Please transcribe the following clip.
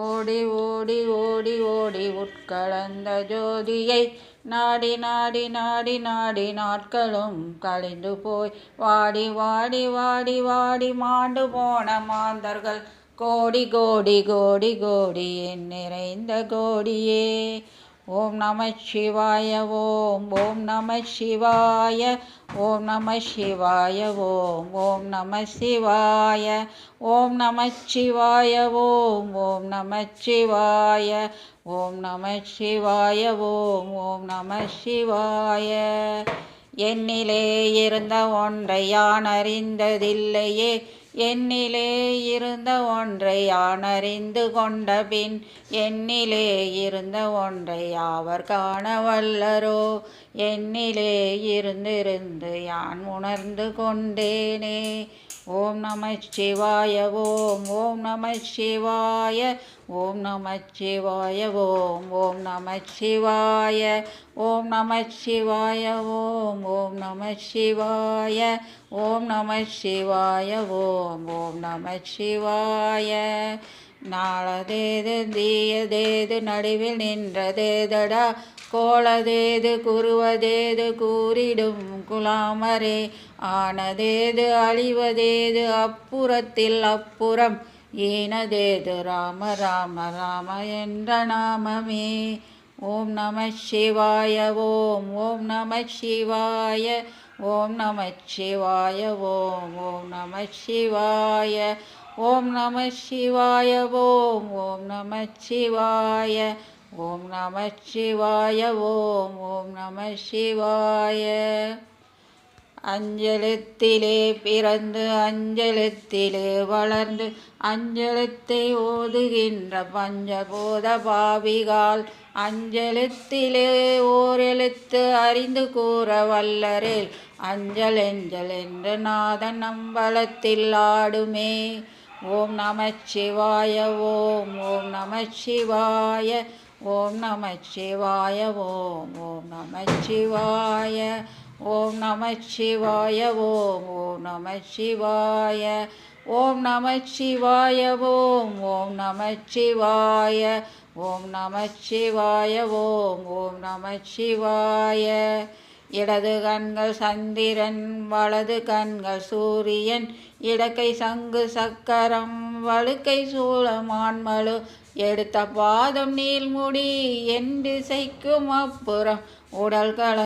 ஓடி ஓடி ஓடி ஓடி உட்கலந்த ஜோதியை நாடி நாடி நாடி நாடி நாட்களும் கழிந்து போய் வாடி வாடி வாடி வாடி மாண்டு போன மாந்தர்கள் கோடி கோடி கோடி கோடி என் நிறைந்த கோடியே. ஓம் நம சிவாய ஓம் ஓம் நம சிவாய ஓம் நம சிவாய ஓம் ஓம் நம சிவாய ஓம் நம சிவாய ஓம் ஓம் நம சிவாய ஓம் நம சிவாய ஓம் ஓம் நம சிவாய. என்னிலே இருந்த ஒன்றை யான் அறிந்ததில்லையே, என்னிலே இருந்த ஒன்றை யான் அறிந்து கொண்ட பின் என்னிலே இருந்த ஒன்றை யாவர் காண வல்லரோ. என்னிலே இருந்திருந்து யான் உணர்ந்து கொண்டேனே. ஓம் நம சிவாய ஓம் ஓம் நம சிவாய ஓம் நம சிவாய ஓம் ஓம் நம சிவாய ஓம் நம சிவாய ஓம் ஓம் நம சிவாய ஓம் நம சிவாய ஓம் ஓம் நம சிவாய. நாளதேது தீயதேது நடுவில் நின்றதேதடா, கோலதேது குருவதேது கூறிடும் குலாமரே. ஆனதேது அழிவதேது அப்புறத்தில் அப்புறம், ஈனதேது ராம ராம ராம என்ற நாமமே. ஓம் நம சிவாய ஓம் ஓம் நம சிவாய ஓம் நம சிவாய ஓம் ஓம் நம சிவாய ஓம் நம சிவாய ஓம் ஓம் நம சிவாய ஓம் நம சிவாய ஓம் ஓம் நம சிவாய. அஞ்செழுத்திலே பிறந்து அஞ்செழுத்திலே வளர்ந்து அஞ்செழுத்தை ஓதுகின்ற பஞ்சபோத பாவிகால், அஞ்செழுத்திலே ஓரெழுத்து அறிந்து கூற வல்லரேல் அஞ்சல் எஞ்சல் என்று நாதன் நம்பலத்தில் ஆடுமே. ஓம் நம சிவாய ஓம் ஓம் நம சிவாய ஓம் நம சிவாய ஓம் ஓம் நம சிவாய ஓம் நம சிவாய ஓம் ஓம் நம சிவாய ஓம் நம சிவாய ஓம் ஓம் நம சிவாய ஓம் நம சிவாய ஓம் ஓம் நம சிவாய. இடது கண்கள் சந்திரன் வலது கண்கள் சூரியன், இடக்கை சங்கு சக்கரம் வழுக்கை சூளமான்மழு, எடுத்த பாதம் நீள்முடி என் திசைக்கும் அப்புறம் உடல்கள